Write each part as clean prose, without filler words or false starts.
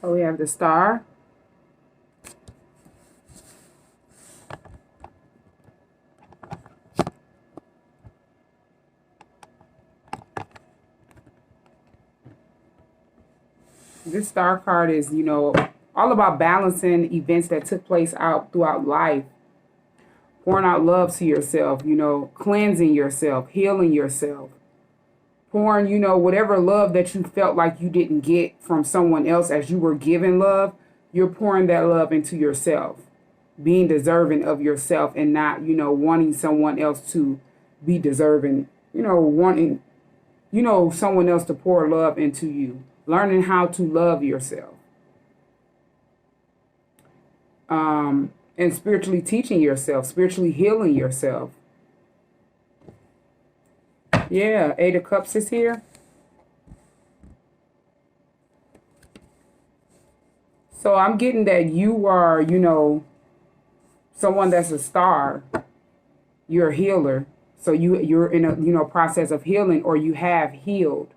So we have the Star. This Star card is, all about balancing events that took place out throughout life, pouring out love to yourself, cleansing yourself, healing yourself, pouring, whatever love that you felt like you didn't get from someone else as you were given love, you're pouring that love into yourself, being deserving of yourself and not, wanting someone else to be deserving, wanting, someone else to pour love into you, learning how to love yourself. And spiritually teaching yourself, spiritually healing yourself. Yeah, Eight of Cups is here. So I'm getting that you are, someone that's a star. You're a healer. So you're in a, process of healing, or you have healed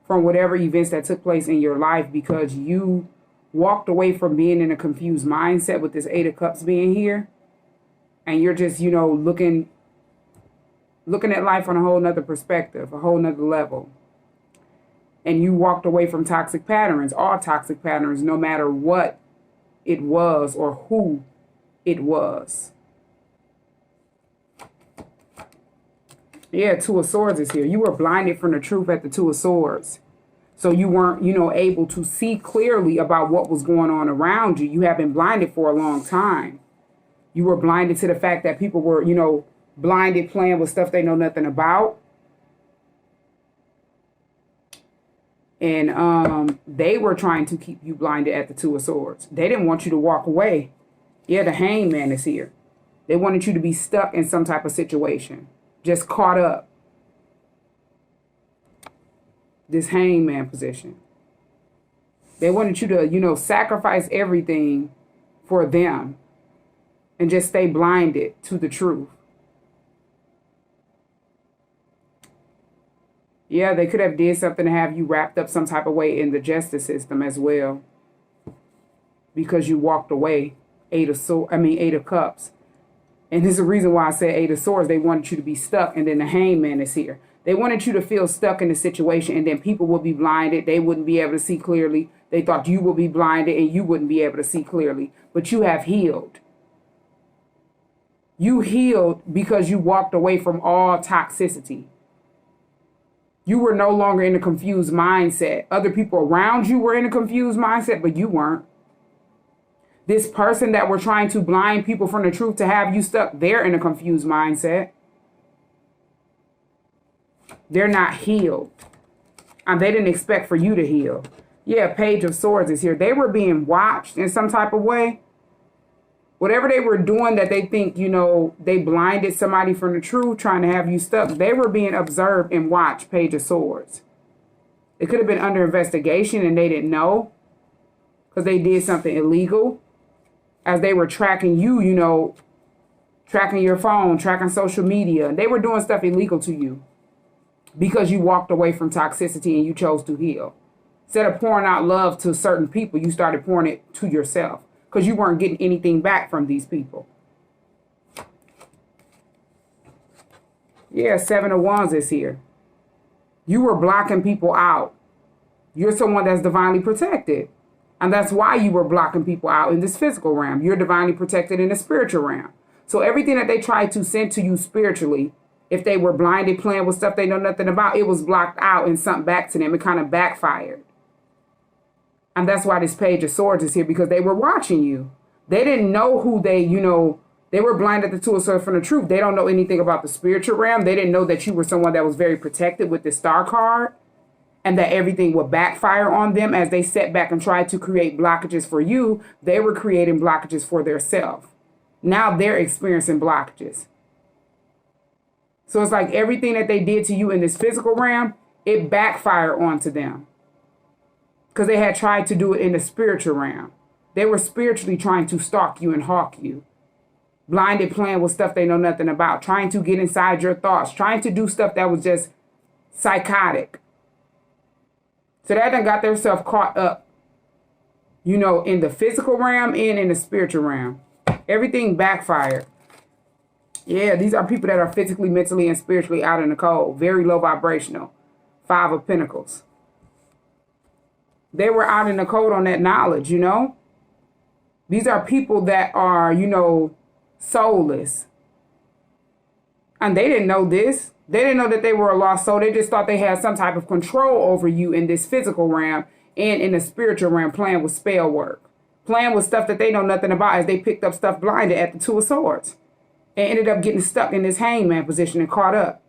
from whatever events that took place in your life because you walked away from being in a confused mindset with this Eight of Cups being here. And you're just, looking at life on a whole nother perspective, a whole nother level. And you walked away from toxic patterns, all toxic patterns, no matter what it was or who it was. Yeah, Two of Swords is here. You were blinded from the truth at the Two of Swords. So you weren't, able to see clearly about what was going on around you. You have been blinded for a long time. You were blinded to the fact that people were, blinded playing with stuff they know nothing about. And they were trying to keep you blinded at the Two of Swords. They didn't want you to walk away. Yeah, the Hangman is here. They wanted you to be stuck in some type of situation, just caught up. This Hangman position. They wanted you to, sacrifice everything for them and just stay blinded to the truth. Yeah, they could have did something to have you wrapped up some type of way in the justice system as well. Because you walked away. Eight of Cups. And this is the reason why I said Eight of Swords. They wanted you to be stuck, and then the Hangman is here. They wanted you to feel stuck in the situation, and then people would be blinded. They wouldn't be able to see clearly. They thought you would be blinded, and you wouldn't be able to see clearly. But you have healed. You healed because you walked away from all toxicity. You were no longer in a confused mindset. Other people around you were in a confused mindset, but you weren't. This person that were trying to blind people from the truth to have you stuck, they're in a confused mindset. They're not healed. And they didn't expect for you to heal. Yeah, Page of Swords is here. They were being watched in some type of way. Whatever they were doing that they think, they blinded somebody from the truth, trying to have you stuck. They were being observed and watched, Page of Swords. It could have been under investigation and they didn't know because they did something illegal. As they were tracking you, tracking your phone, tracking social media. They were doing stuff illegal to you. Because you walked away from toxicity and you chose to heal. Instead of pouring out love to certain people, you started pouring it to yourself. Because you weren't getting anything back from these people. Yeah, Seven of Wands is here. You were blocking people out. You're someone that's divinely protected. And that's why you were blocking people out in this physical realm. You're divinely protected in the spiritual realm. So everything that they tried to send to you spiritually, if they were blinded playing with stuff they know nothing about, it was blocked out and sent back to them. It kind of backfired. And that's why this Page of Swords is here, because they were watching you. They didn't know who they were blinded to a Swords from the truth. They don't know anything about the spiritual realm. They didn't know that you were someone that was very protected with the Star card and that everything would backfire on them as they sat back and tried to create blockages for you. They were creating blockages for themselves. Now they're experiencing blockages. So it's like everything that they did to you in this physical realm, it backfired onto them. Because they had tried to do it in the spiritual realm. They were spiritually trying to stalk you and hawk you. Blinded playing with stuff they know nothing about. Trying to get inside your thoughts. Trying to do stuff that was just psychotic. So that done got themselves caught up, in the physical realm and in the spiritual realm. Everything backfired. Yeah, these are people that are physically, mentally, and spiritually out in the cold. Very low vibrational. 5 of Pentacles. They were out in the cold on that knowledge, These are people that are, soulless. And they didn't know this. They didn't know that they were a lost soul. They just thought they had some type of control over you in this physical realm and in the spiritual realm, playing with spell work. Playing with stuff that they know nothing about, as they picked up stuff blinded at the 2 of Swords. And ended up getting stuck in this hangman position and caught up.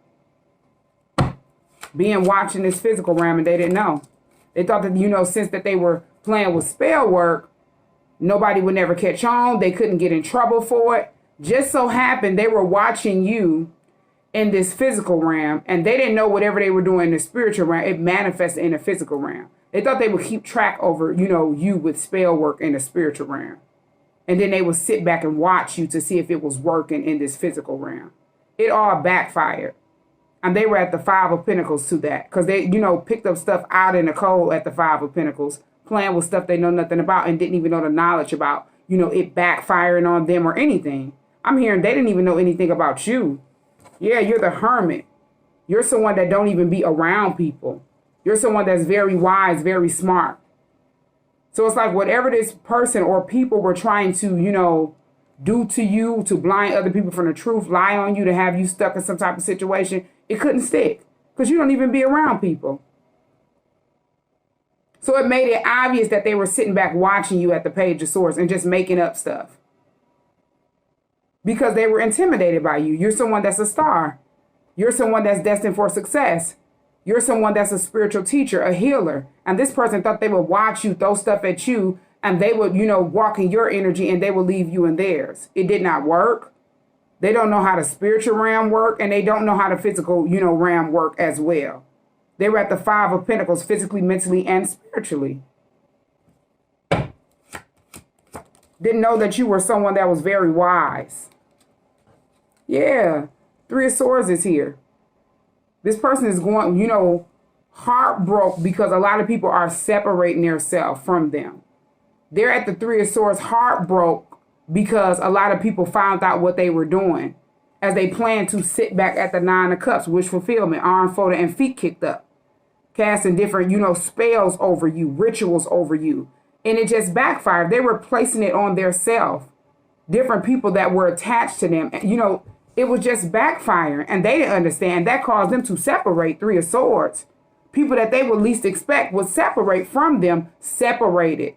Being watched in this physical realm, and they didn't know. They thought that, since that they were playing with spell work, nobody would never catch on. They couldn't get in trouble for it. Just so happened they were watching you in this physical realm, and they didn't know whatever they were doing in the spiritual realm, it manifested in the physical realm. They thought they would keep track over, you with spell work in the spiritual realm. And then they would sit back and watch you to see if it was working in this physical realm. It all backfired. And they were at the 5 of Pentacles to that. Because they, picked up stuff out in the cold at the 5 of Pentacles. Playing with stuff they know nothing about and didn't even know the knowledge about, it backfiring on them or anything. I'm hearing they didn't even know anything about you. Yeah, you're the hermit. You're someone that don't even be around people. You're someone that's very wise, very smart. So it's like whatever this person or people were trying to, do to you, to blind other people from the truth, lie on you, to have you stuck in some type of situation, it couldn't stick because you don't even be around people. So it made it obvious that they were sitting back watching you at the Page of Swords and just making up stuff. Because they were intimidated by you. You're someone that's a star. You're someone that's destined for success. You're someone that's a spiritual teacher, a healer. And this person thought they would watch you, throw stuff at you, and they would, walk in your energy and they will leave you in theirs. It did not work. They don't know how the spiritual realm work, and they don't know how the physical, realm work as well. They were at the 5 of Pentacles, physically, mentally, and spiritually. Didn't know that you were someone that was very wise. Yeah, 3 of Swords is here. This person is going, heartbroken because a lot of people are separating themselves from them. They're at the 3 of Swords, heartbroken because a lot of people found out what they were doing as they plan to sit back at the 9 of Cups, wish fulfillment, arm folded and feet kicked up, casting different, spells over you, rituals over you. And it just backfired. They were placing it on their self. Different people that were attached to them. It was just backfiring. And they didn't understand. That caused them to separate. 3 of Swords. People that they would least expect would separate from them, separated.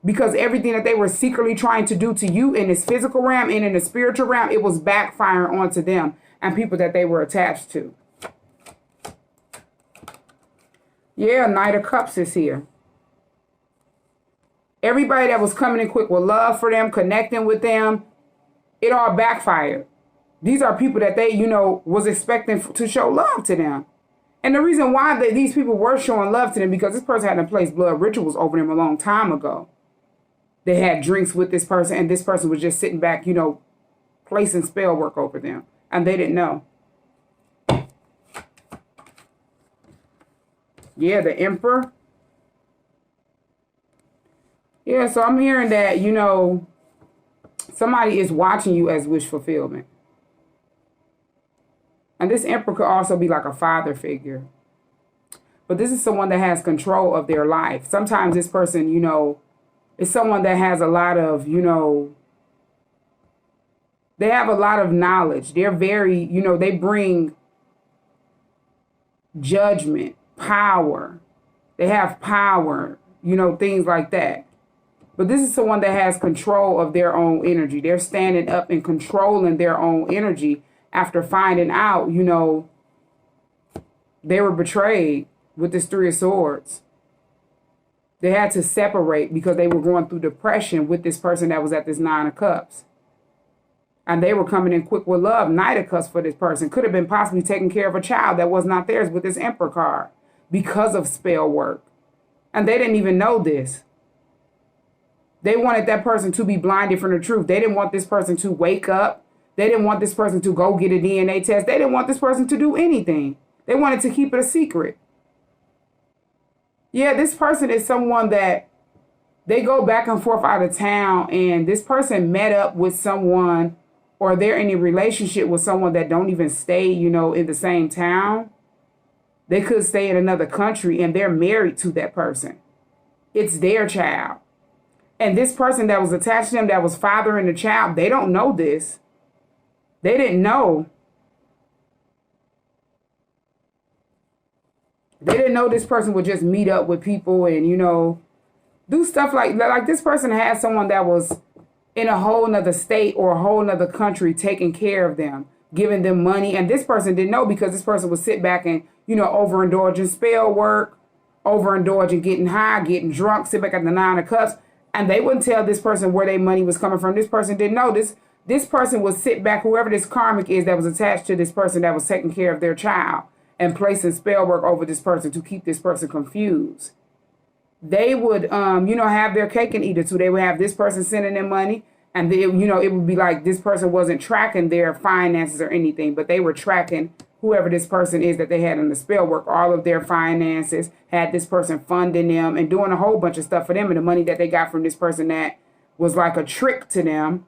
Because everything that they were secretly trying to do to you in this physical realm and in the spiritual realm, it was backfiring onto them and people that they were attached to. Yeah, Knight of Cups is here. Everybody that was coming in quick with love for them, connecting with them, it all backfired. These are people that they, was expecting to show love to them. And the reason why these people were showing love to them, because this person had to place blood rituals over them a long time ago. They had drinks with this person, and this person was just sitting back, placing spell work over them. And they didn't know. Yeah, the Emperor. Yeah, so I'm hearing that, somebody is watching you as wish fulfillment. And this Emperor could also be like a father figure. But this is someone that has control of their life. Sometimes this person, is someone that has a lot of, they have a lot of knowledge. They're very, they bring judgment, power. They have power, things like that. But this is someone that has control of their own energy. They're standing up and controlling their own energy after finding out, they were betrayed with this 3 of Swords. They had to separate because they were going through depression with this person that was at this 9 of Cups. And they were coming in quick with love. Knight of Cups for this person. Could have been possibly taking care of a child that was not theirs with this Emperor card because of spell work. And they didn't even know this. They wanted that person to be blinded from the truth. They didn't want this person to wake up. They didn't want this person to go get a DNA test. They didn't want this person to do anything. They wanted to keep it a secret. Yeah, this person is someone that They go back and forth out of town, and this person met up with someone, or they're in a relationship with someone that don't even stay, you know, in the same town. They could stay in another country, and they're married to that person. It's their child. And this person that was attached to them, that was fathering the child, they don't know this. They didn't know. They didn't know this person would just meet up with people and, you know, do stuff like this person had someone that was in a whole nother state or a whole nother country taking care of them, giving them money. And this person didn't know, because this person would sit back and, you know, overindulge in spell work, overindulge in getting high, getting drunk, sit back at the 9 of cups. And they wouldn't tell this person where their money was coming from. This person didn't know this. This person would sit back, whoever this karmic is that was attached to this person that was taking care of their child, and placing spell work over this person to keep this person confused. They would, you know, have their cake and eat it too. They would have this person sending them money, and they, you know, it would be like this person wasn't tracking their finances or anything, but they were tracking whoever this person is that they had in the spell work, all of their finances, had this person funding them and doing a whole bunch of stuff for them. And the money that they got from this person that was like a trick to them,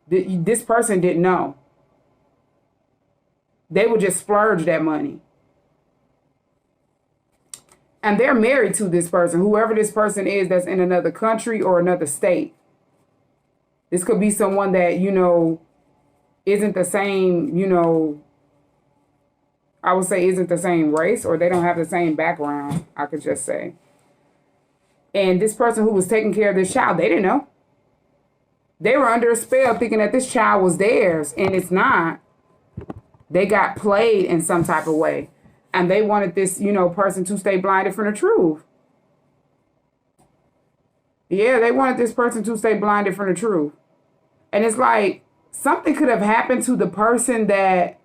this person didn't know. They would just splurge that money. And they're married to this person, whoever this person is that's in another country or another state. This could be someone that, you know, isn't the same, you know, I would say isn't the same race, or they don't have the same background, I could just say. And this person who was taking care of this child, they didn't know. They were under a spell thinking that this child was theirs, and it's not. They got played in some type of way. And they wanted this, you know, person to stay blinded from the truth. Yeah, they wanted this person to stay blinded from the truth. And it's like something could have happened to the person that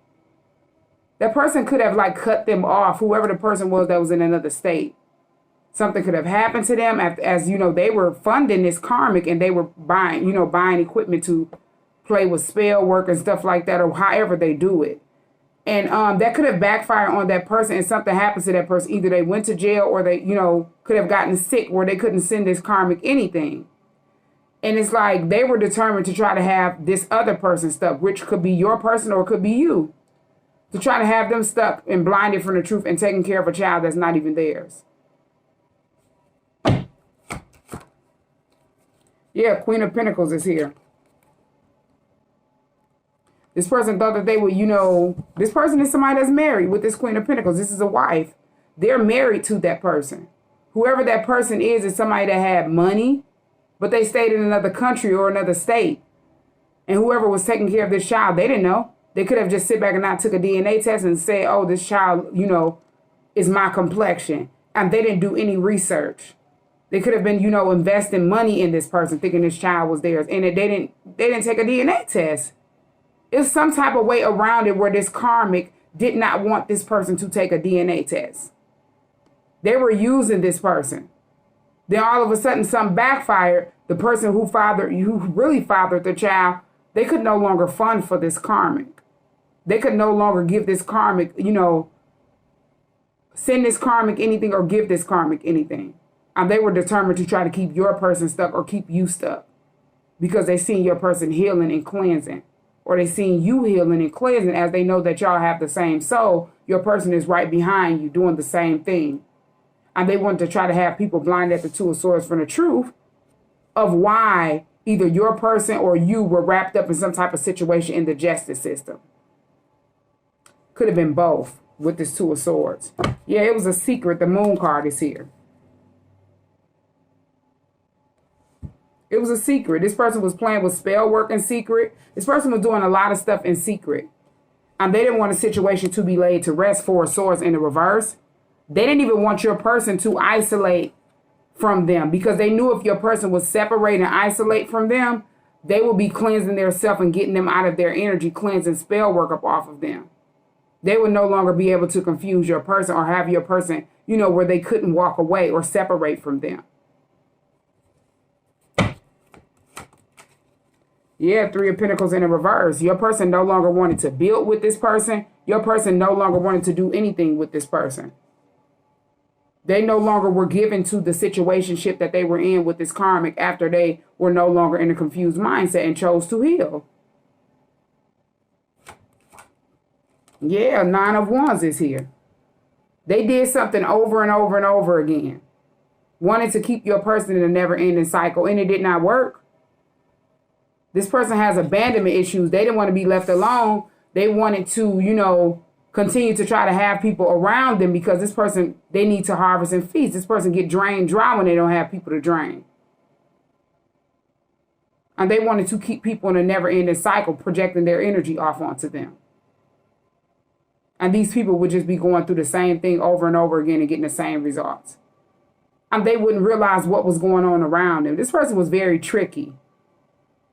person could have like cut them off, whoever the person was that was in another state. Something could have happened to them as you know, they were funding this karmic, and they were buying equipment to play with spell work and stuff like that, or however they do it. And that could have backfired on that person, and something happens to that person. Either they went to jail, or they, you know, could have gotten sick where they couldn't send this karmic anything. And it's like they were determined to try to have this other person stuck, which could be your person or it could be you. To try to have them stuck and blinded from the truth and taking care of a child that's not even theirs. Yeah, Queen of Pentacles is here. This person thought that they would, you know, this person is somebody that's married with this Queen of Pentacles. This is a wife. They're married to that person. Whoever that person is somebody that had money, but they stayed in another country or another state. And whoever was taking care of this child, they didn't know. They could have just sit back and not took a DNA test and say, oh, this child, you know, is my complexion. And they didn't do any research. They could have been, you know, investing money in this person, thinking this child was theirs. And they didn't take a DNA test. It's some type of way around it where this karmic did not want this person to take a DNA test. They were using this person. Then all of a sudden, something backfired. The person who really fathered the child, they could no longer fund for this karmic. They could no longer give this karmic, you know, send this karmic anything or give this karmic anything. And they were determined to try to keep your person stuck or keep you stuck, because they seen your person healing and cleansing, or they seen you healing and cleansing, as they know that y'all have the same soul. Your person is right behind you doing the same thing. And they wanted to try to have people blind at the Two of Swords from the truth of why either your person or you were wrapped up in some type of situation in the justice system. Could have been both with this Two of Swords. Yeah, it was a secret. The Moon card is here. It was a secret. This person was playing with spell work in secret. This person was doing a lot of stuff in secret. And they didn't want a situation to be laid to rest. Four of Swords in the reverse. They didn't even want your person to isolate from them, because they knew if your person was separate and isolate from them, they would be cleansing their self and getting them out of their energy, cleansing spell work up off of them. They would no longer be able to confuse your person or have your person, you know, where they couldn't walk away or separate from them. Yeah, Three of Pentacles in the reverse. Your person no longer wanted to build with this person. Your person no longer wanted to do anything with this person. They no longer were given to the situationship that they were in with this karmic after they were no longer in a confused mindset and chose to heal. Yeah, 9 of Wands is here. They did something over and over and over again. Wanted to keep your person in a never-ending cycle, and it did not work. This person has abandonment issues. They didn't want to be left alone. They wanted to, continue to try to have people around them because this person, they need to harvest and feast. This person get drained dry when they don't have people to drain. And they wanted to keep people in a never-ending cycle, projecting their energy off onto them. And these people would just be going through the same thing over and over again and getting the same results. And they wouldn't realize what was going on around them. This person was very tricky.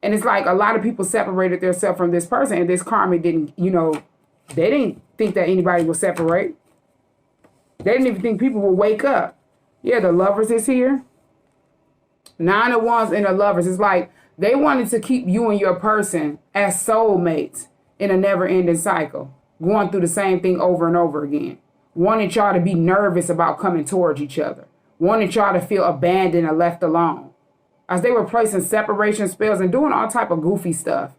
And it's like a lot of people separated themselves from this person, and this karmic didn't, they didn't think that anybody would separate. They didn't even think people would wake up. Yeah, the Lovers is here. 9 of Wands and the Lovers. It's like they wanted to keep you and your person as soulmates in a never-ending cycle, going through the same thing over and over again. Wanted y'all to be nervous about coming towards each other. Wanted y'all to feel abandoned and left alone. As they were placing separation spells and doing all type of goofy stuff.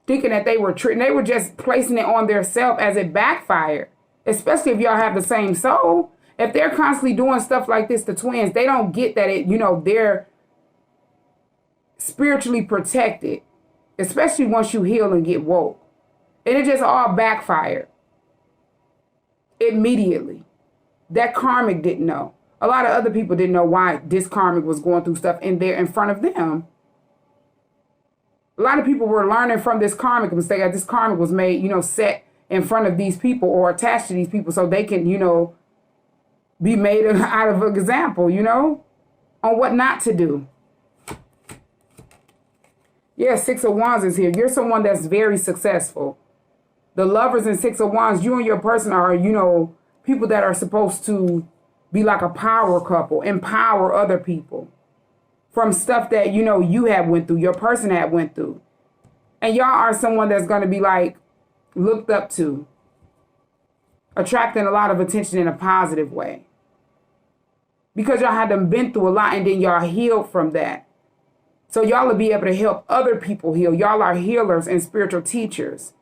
Thinking that they were just placing it on their self as it backfired. Especially if y'all have the same soul. If they're constantly doing stuff like this to twins, they don't get that they're spiritually protected. Especially once you heal and get woke. And it just all backfired. Immediately. That karmic didn't know. A lot of other people didn't know why this karmic was going through stuff in front of them. A lot of people were learning from this karmic mistake that this karmic was made, set in front of these people or attached to these people so they can, be made out of an example, on what not to do. Yeah, 6 of Wands is here. You're someone that's very successful. The Lovers and 6 of Wands, you and your person are, people that are supposed to be like a power couple, empower other people from stuff that, you have went through, your person had went through. And y'all are someone that's going to be like looked up to, attracting a lot of attention in a positive way. Because y'all had them been through a lot and then y'all healed from that. So y'all will be able to help other people heal. Y'all are healers and spiritual teachers.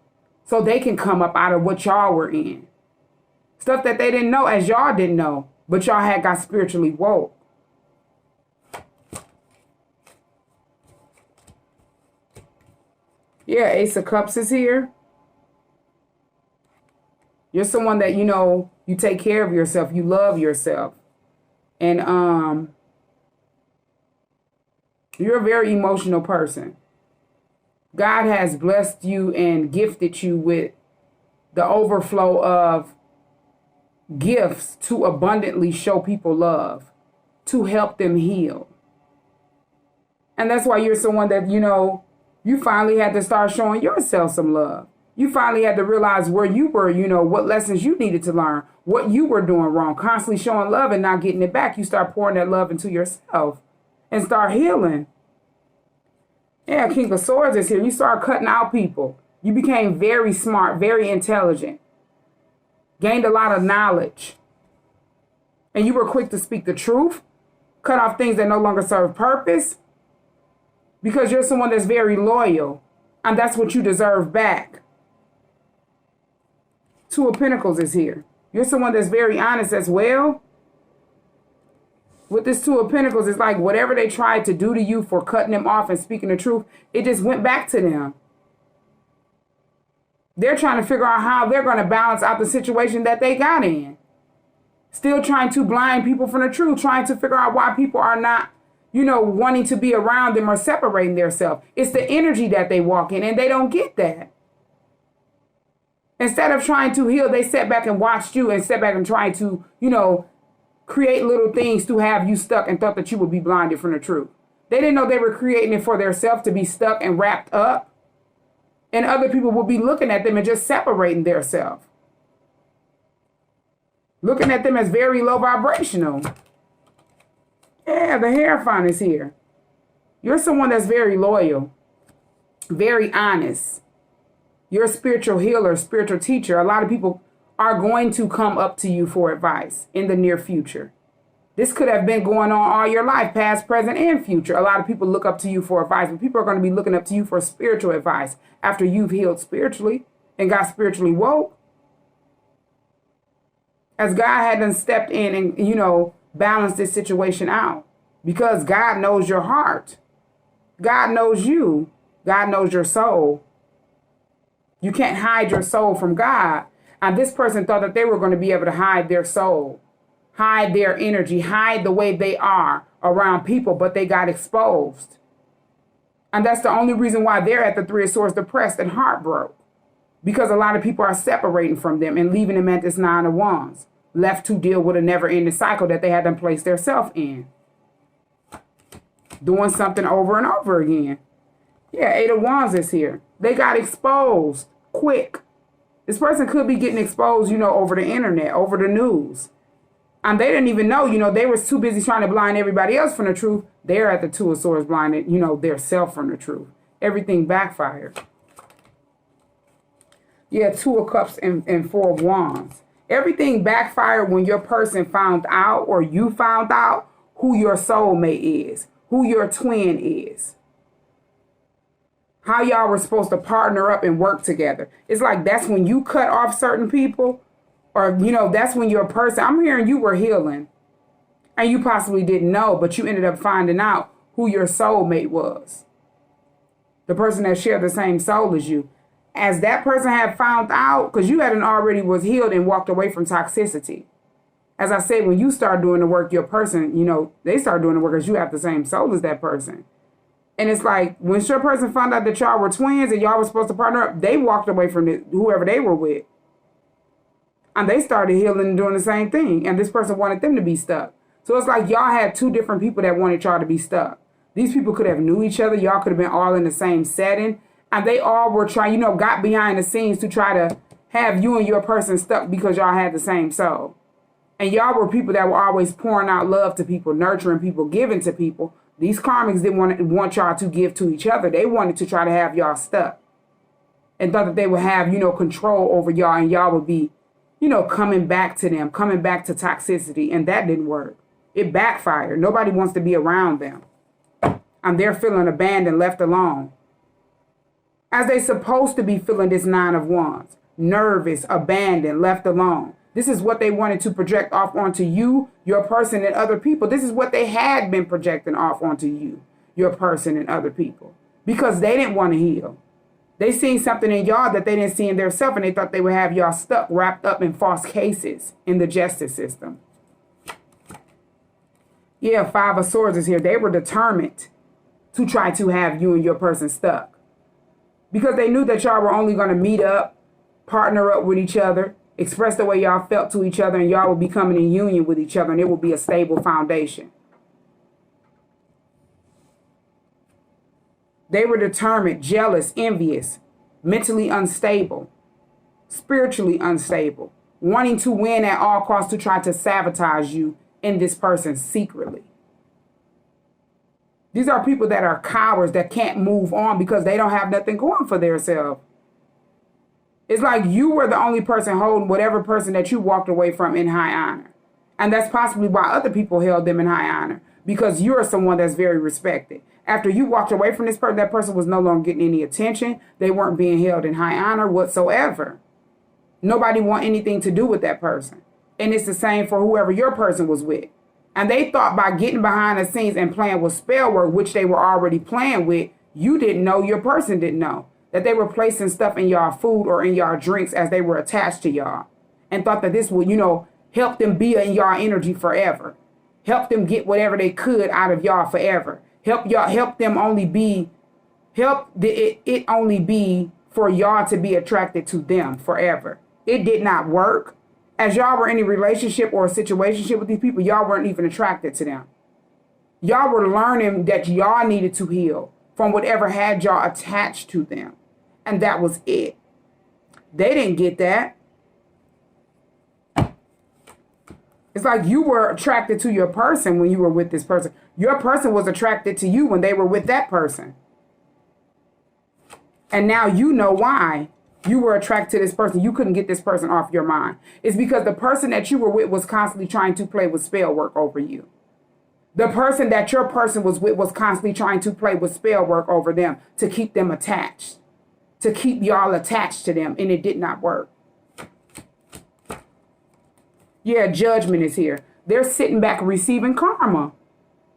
So they can come up out of what y'all were in. Stuff that they didn't know as y'all didn't know. But y'all had got spiritually woke. Yeah, Ace of Cups is here. You're someone that, you take care of yourself. You love yourself. And you're a very emotional person. God has blessed you and gifted you with the overflow of gifts to abundantly show people love, to help them heal. And that's why you're someone that, you finally had to start showing yourself some love. You finally had to realize where you were, what lessons you needed to learn, what you were doing wrong, constantly showing love and not getting it back. You start pouring that love into yourself and start healing. Yeah, King of Swords is here. You start cutting out people. You became very smart, very intelligent. Gained a lot of knowledge. And you were quick to speak the truth. Cut off things that no longer serve purpose. Because you're someone that's very loyal. And that's what you deserve back. 2 of Pentacles is here. You're someone that's very honest as well. With this 2 of Pentacles, it's like whatever they tried to do to you for cutting them off and speaking the truth, it just went back to them. They're trying to figure out how they're going to balance out the situation that they got in. Still trying to blind people from the truth, trying to figure out why people are not, wanting to be around them or separating themselves. It's the energy that they walk in, and they don't get that. Instead of trying to heal, they sat back and watched you and sat back and tried to, create little things to have you stuck and thought that you would be blinded from the truth. They didn't know they were creating it for themselves to be stuck and wrapped up. And other people will be looking at them and just separating themselves. Looking at them as very low vibrational. Yeah, the Hierophant is here. You're someone that's very loyal. Very honest. You're a spiritual healer, spiritual teacher. A lot of people are going to come up to you for advice in the near future. This could have been going on all your life, past, present, and future. A lot of people look up to you for advice, but people are going to be looking up to you for spiritual advice after you've healed spiritually and got spiritually woke. As God had done stepped in and, balanced this situation out. Because God knows your heart. God knows you. God knows your soul. You can't hide your soul from God. And this person thought that they were going to be able to hide their soul, hide their energy, hide the way they are around people, but they got exposed. And that's the only reason why they're at the Three of Swords depressed and heartbroken. Because a lot of people are separating from them and leaving them at this Nine of Wands, left to deal with a never-ending cycle that they had them place themselves in. Doing something over and over again. Yeah, Eight of Wands is here. They got exposed quick. This person could be getting exposed, over the internet, over the news. And they didn't even know, they were too busy trying to blind everybody else from the truth. They're at the Two of Swords blinded, their self from the truth. Everything backfired. Yeah, Two of Cups and Four of Wands. Everything backfired when your person found out, or you found out, who your soulmate is, who your twin is. How y'all were supposed to partner up and work together. It's like that's when you cut off certain people, or, that's when your person, I'm hearing you were healing and you possibly didn't know, but you ended up finding out who your soulmate was. The person that shared the same soul as you. As that person had found out, because you hadn't already was healed and walked away from toxicity. As I said, when you start doing the work, your person, they start doing the work because you have the same soul as that person. And it's like, when your person found out that y'all were twins and y'all were supposed to partner up, they walked away from whoever they were with. And they started healing and doing the same thing. And this person wanted them to be stuck. So it's like y'all had two different people that wanted y'all to be stuck. These people could have knew each other. Y'all could have been all in the same setting. And they all were trying, got behind the scenes to try to have you and your person stuck because y'all had the same soul. And y'all were people that were always pouring out love to people, nurturing people, giving to people. These karmics didn't want y'all to give to each other. They wanted to try to have y'all stuck. And thought that they would have, control over y'all, and y'all would be, coming back to them, coming back to toxicity. And that didn't work. It backfired. Nobody wants to be around them. And they're feeling abandoned, left alone. As they supposed to be feeling this Nine of Wands. Nervous, abandoned, left alone. This is what they wanted to project off onto you, your person, and other people. This is what they had been projecting off onto you, your person, and other people. Because they didn't want to heal. They seen something in y'all that they didn't see in themselves, and they thought they would have y'all stuck, wrapped up in false cases in the justice system. Yeah, Five of Swords is here. They were determined to try to have you and your person stuck. Because they knew that y'all were only going to meet up, partner up with each other, express the way y'all felt to each other, and y'all will be coming in union with each other, and it will be a stable foundation. They were determined, jealous, envious, mentally unstable, spiritually unstable, wanting to win at all costs to try to sabotage you in this person secretly. These are people that are cowards that can't move on because they don't have nothing going for themselves. It's like you were the only person holding whatever person that you walked away from in high honor. And that's possibly why other people held them in high honor. Because you're someone that's very respected. After you walked away from this person, that person was no longer getting any attention. They weren't being held in high honor whatsoever. Nobody want anything to do with that person. And it's the same for whoever your person was with. And they thought by getting behind the scenes and playing with spell work, which they were already playing with, you didn't know, your person didn't know. That they were placing stuff in y'all food or in y'all drinks as they were attached to y'all. And thought that this would, help them be in y'all energy forever. Help them get whatever they could out of y'all forever. Help them only be, it only be for y'all to be attracted to them forever. It did not work. As y'all were in a relationship or a situationship with these people, y'all weren't even attracted to them. Y'all were learning that y'all needed to heal from whatever had y'all attached to them. And that was it. They didn't get that. It's like you were attracted to your person when you were with this person. Your person was attracted to you when they were with that person. And now you know why. You were attracted to this person. You couldn't get this person off your mind. It's because the person that you were with was constantly trying to play with spell work over you. The person that your person was with was constantly trying to play with spell work over them to keep them attached, to keep y'all attached to them, and it did not work. Yeah, judgment is here. They're sitting back receiving karma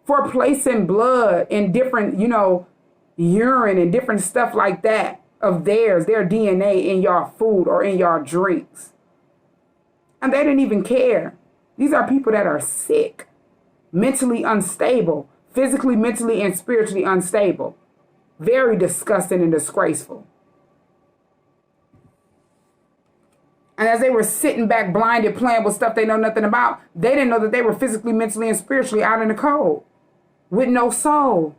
for placing blood in different, urine and different stuff like that of theirs, their DNA in your food or in your drinks. And they didn't even care. These are people that are sick, mentally unstable, physically, mentally, and spiritually unstable. Very disgusting and disgraceful. And as they were sitting back blinded, playing with stuff they know nothing about, they didn't know that they were physically, mentally, and spiritually out in the cold with no soul.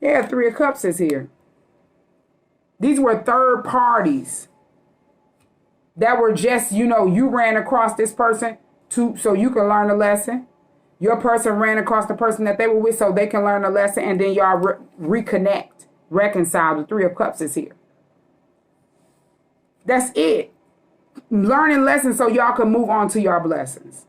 Yeah, Three of Cups is here. These were third parties that were just, you ran across this person so you can learn a lesson. Your person ran across the person that they were with so they can learn a lesson, and then y'all reconnect, reconcile. The Three of Cups is here. That's it. Learning lessons so y'all can move on to your blessings.